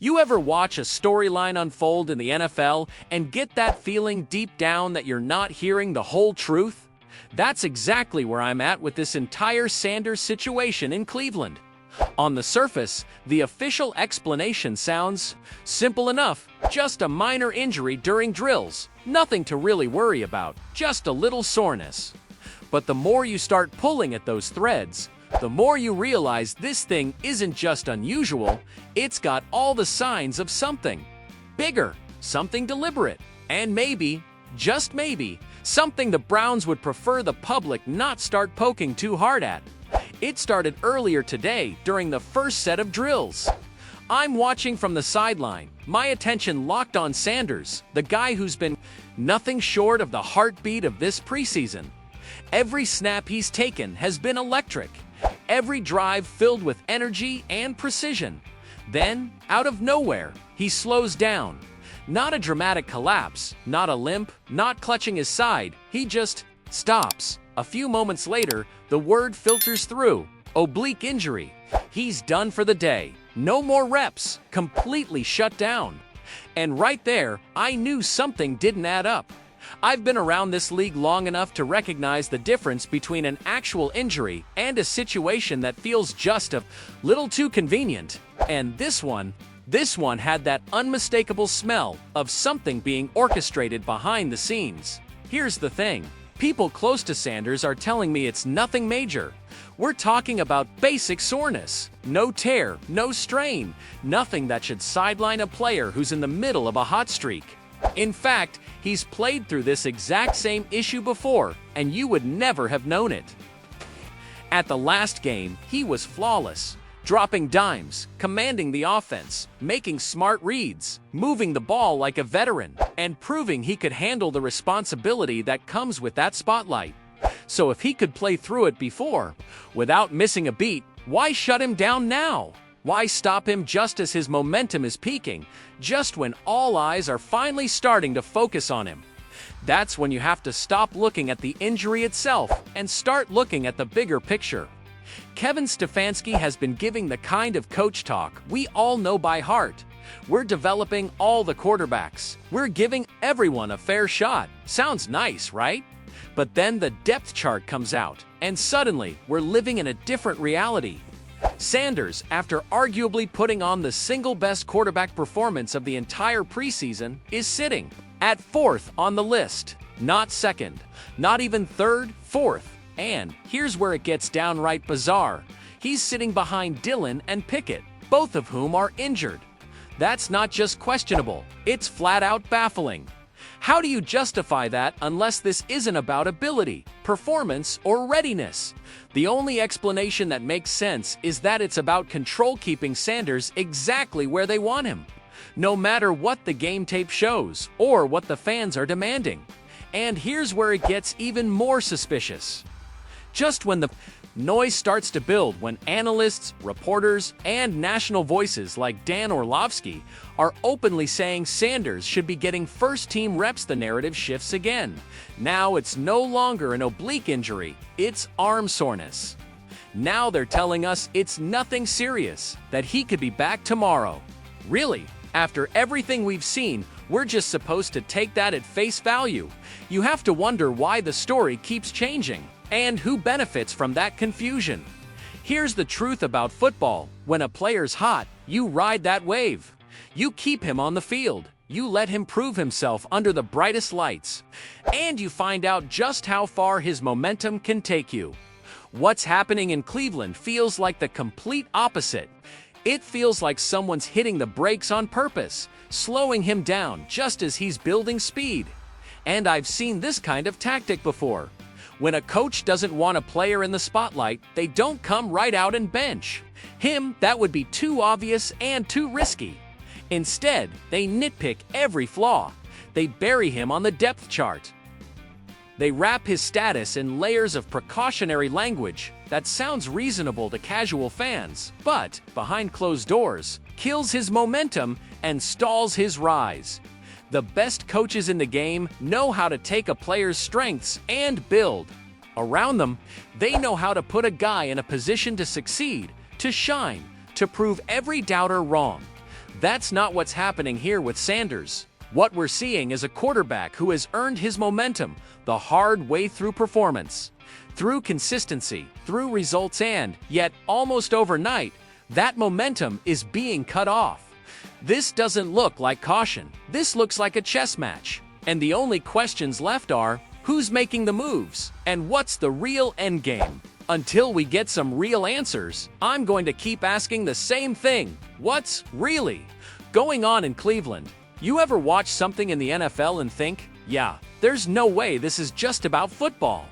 You ever watch a storyline unfold in the NFL and get that feeling deep down that you're not hearing the whole truth? That's exactly where I'm at with this entire Sanders situation in Cleveland. On the surface, the official explanation sounds simple enough, just a minor injury during drills, nothing to really worry about, just a little soreness. But the more you start pulling at those threads, the more you realize this thing isn't just unusual, it's got all the signs of something bigger, something deliberate, and maybe, just maybe, something the Browns would prefer the public not start poking too hard at. It started earlier today during the first set of drills. I'm watching from the sideline, my attention locked on Sanders, the guy who's been nothing short of the heartbeat of this preseason. Every snap he's taken has been electric, every drive filled with energy and precision. Then, out of nowhere, he slows down. Not a dramatic collapse, not a limp, not clutching his side, he just stops. A few moments later, the word filters through: oblique injury. He's done for the day. No more reps. Completely shut down. And right there, I knew something didn't add up. I've been around this league long enough to recognize the difference between an actual injury and a situation that feels just a little too convenient. And this one had that unmistakable smell of something being orchestrated behind the scenes. Here's the thing. People close to Sanders are telling me it's nothing major. We're talking about basic soreness. No tear, no strain, nothing that should sideline a player who's in the middle of a hot streak. In fact, he's played through this exact same issue before, and you would never have known it. At the last game, he was flawless, dropping dimes, commanding the offense, making smart reads, moving the ball like a veteran, and proving he could handle the responsibility that comes with that spotlight. So if he could play through it before, without missing a beat, why shut him down now? Why stop him just as his momentum is peaking, just when all eyes are finally starting to focus on him? That's when you have to stop looking at the injury itself and start looking at the bigger picture. Kevin Stefanski has been giving the kind of coach talk we all know by heart. We're developing all the quarterbacks. We're giving everyone a fair shot. Sounds nice, right? But then the depth chart comes out, and suddenly we're living in a different reality. Sanders, after arguably putting on the single best quarterback performance of the entire preseason, is sitting at fourth on the list. Not second, not even third, fourth. And here's where it gets downright bizarre. He's sitting behind Dillon and Pickett, both of whom are injured. That's not just questionable, it's flat out baffling. How do you justify that unless this isn't about ability, performance, or readiness? The only explanation that makes sense is that it's about control, keeping Sanders exactly where they want him, no matter what the game tape shows or what the fans are demanding. And here's where it gets even more suspicious. Just when the noise starts to build, when analysts, reporters, and national voices like Dan Orlovsky are openly saying Sanders should be getting first-team reps, the narrative shifts again. Now it's no longer an oblique injury, it's arm soreness. Now they're telling us it's nothing serious, that he could be back tomorrow. Really? After everything we've seen, we're just supposed to take that at face value? You have to wonder why the story keeps changing. And who benefits from that confusion? Here's the truth about football. When a player's hot, you ride that wave. You keep him on the field. You let him prove himself under the brightest lights. And you find out just how far his momentum can take you. What's happening in Cleveland feels like the complete opposite. It feels like someone's hitting the brakes on purpose, slowing him down just as he's building speed. And I've seen this kind of tactic before. When a coach doesn't want a player in the spotlight, they don't come right out and bench him. That would be too obvious and too risky. Instead, they nitpick every flaw. They bury him on the depth chart. They wrap his status in layers of precautionary language that sounds reasonable to casual fans, but, behind closed doors, kills his momentum and stalls his rise. The best coaches in the game know how to take a player's strengths and build around them. They know how to put a guy in a position to succeed, to shine, to prove every doubter wrong. That's not what's happening here with Sanders. What we're seeing is a quarterback who has earned his momentum the hard way through performance, through consistency, through results, and yet almost overnight, that momentum is being cut off. This doesn't look like caution. This looks like a chess match. And the only questions left are, who's making the moves? And what's the real endgame? Until we get some real answers, I'm going to keep asking the same thing. What's really going on in Cleveland? You ever watch something in the NFL and think, yeah, there's no way this is just about football?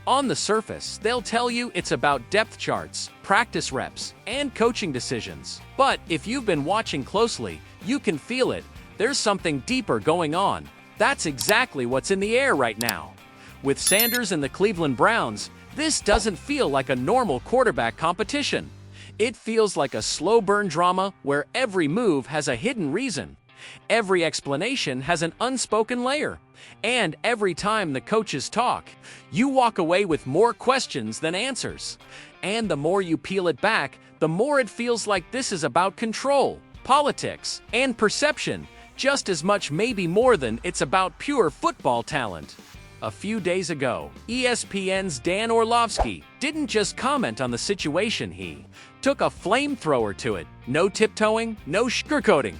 On the surface, they'll tell you it's about depth charts, practice reps, and coaching decisions. But if you've been watching closely, you can feel it. There's something deeper going on. That's exactly what's in the air right now. With Sanders and the Cleveland Browns, this doesn't feel like a normal quarterback competition. It feels like a slow burn drama where every move has a hidden reason. Every explanation has an unspoken layer. And every time the coaches talk, you walk away with more questions than answers. And the more you peel it back, the more it feels like this is about control, politics, and perception, just as much, maybe more than it's about pure football talent. A few days ago, ESPN's Dan Orlovsky didn't just comment on the situation, he took a flamethrower to it. No tiptoeing, no sugarcoating.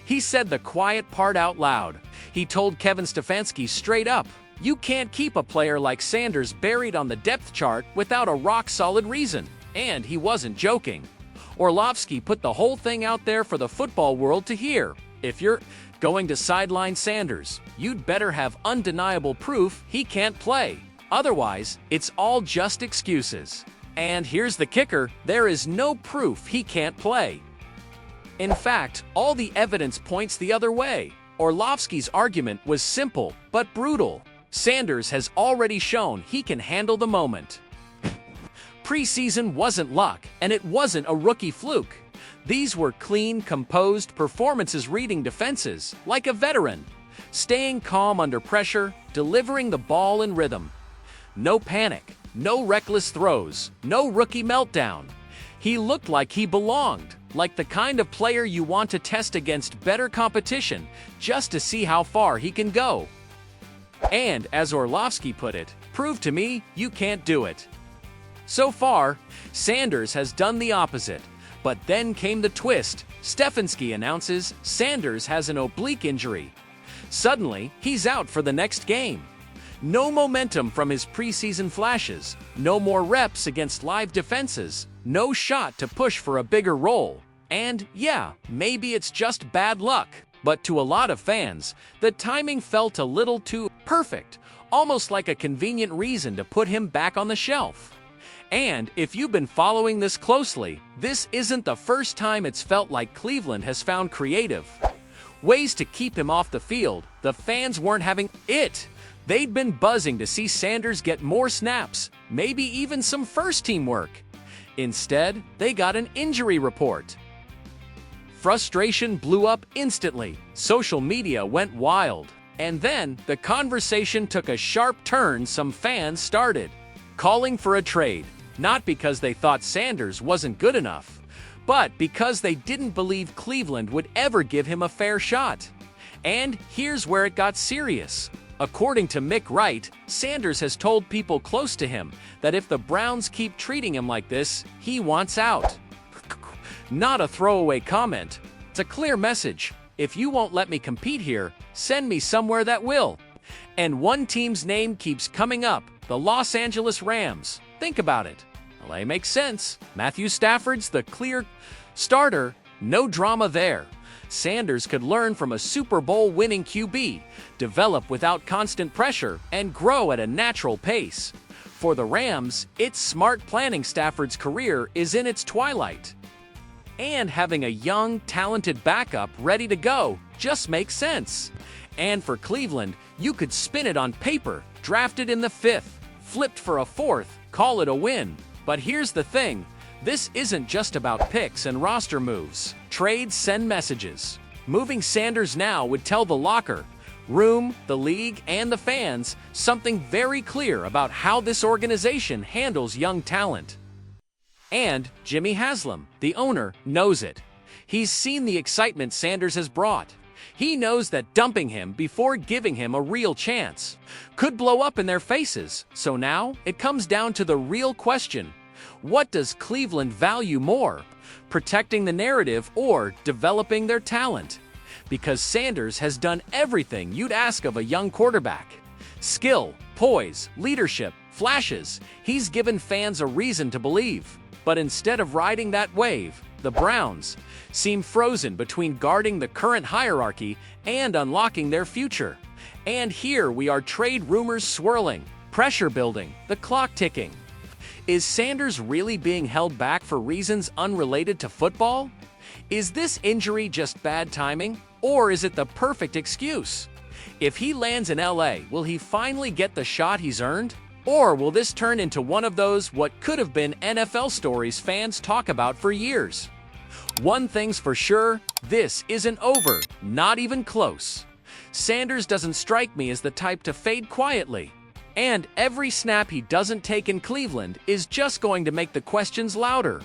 He said the quiet part out loud. He told Kevin Stefanski straight up, you can't keep a player like Sanders buried on the depth chart without a rock-solid reason. And he wasn't joking. Orlovsky put the whole thing out there for the football world to hear. If you're going to sideline Sanders, you'd better have undeniable proof he can't play. Otherwise, it's all just excuses. And here's the kicker, there is no proof he can't play. In fact, all the evidence points the other way. Orlovsky's argument was simple but brutal. Sanders has already shown he can handle the moment. Preseason wasn't luck, and it wasn't a rookie fluke. These were clean, composed performances, reading defenses like a veteran, staying calm under pressure, delivering the ball in rhythm. No panic, no reckless throws, no rookie meltdown. He looked like he belonged, like the kind of player you want to test against better competition just to see how far he can go. And as Orlovsky put it, prove to me you can't do it. So far, Sanders has done the opposite. But then came the twist. Stefanski announces Sanders has an oblique injury. Suddenly, he's out for the next game. No momentum from his preseason flashes, no more reps against live defenses, no shot to push for a bigger role. And yeah, maybe it's just bad luck. But to a lot of fans, the timing felt a little too perfect, almost like a convenient reason to put him back on the shelf. And if you've been following this closely, this isn't the first time it's felt like Cleveland has found creative ways to keep him off the field. The fans weren't having it. They'd been buzzing to see Sanders get more snaps, maybe even some first-team work. Instead, they got an injury report. Frustration blew up instantly. Social media went wild. And then, the conversation took a sharp turn. Some fans started calling for a trade. Not because they thought Sanders wasn't good enough, but because they didn't believe Cleveland would ever give him a fair shot. And here's where it got serious. According to Mick Wright, Sanders has told people close to him that if the Browns keep treating him like this, he wants out. Not a throwaway comment. It's a clear message. If you won't let me compete here, send me somewhere that will. And one team's name keeps coming up, the Los Angeles Rams. Think about it. LA makes sense. Matthew Stafford's the clear starter. No drama there. Sanders could learn from a Super Bowl winning QB, develop without constant pressure, and grow at a natural pace. For the Rams, it's smart planning. Stafford's career is in its twilight. And having a young, talented backup ready to go just makes sense. And for Cleveland, you could spin it on paper, drafted in the 5th, flipped for a 4th, call it a win. But here's the thing, this isn't just about picks and roster moves. Trades send messages. Moving Sanders now would tell the locker room, the league, and the fans something very clear about how this organization handles young talent. And Jimmy Haslam, the owner, knows it. He's seen the excitement Sanders has brought. He knows that dumping him before giving him a real chance could blow up in their faces. So now it comes down to the real question. What does Cleveland value more, protecting the narrative or developing their talent? Because Sanders has done everything you'd ask of a young quarterback. Skill, poise, leadership, flashes. He's given fans a reason to believe. But instead of riding that wave, the Browns seem frozen between guarding the current hierarchy and unlocking their future. And here we are, trade rumors swirling, pressure building, the clock ticking. Is Sanders really being held back for reasons unrelated to football? Is this injury just bad timing, or is it the perfect excuse? If he lands in LA, will he finally get the shot he's earned? Or will this turn into one of those what could have been NFL stories fans talk about for years? One thing's for sure, this isn't over, not even close. Sanders doesn't strike me as the type to fade quietly. And every snap he doesn't take in Cleveland is just going to make the questions louder.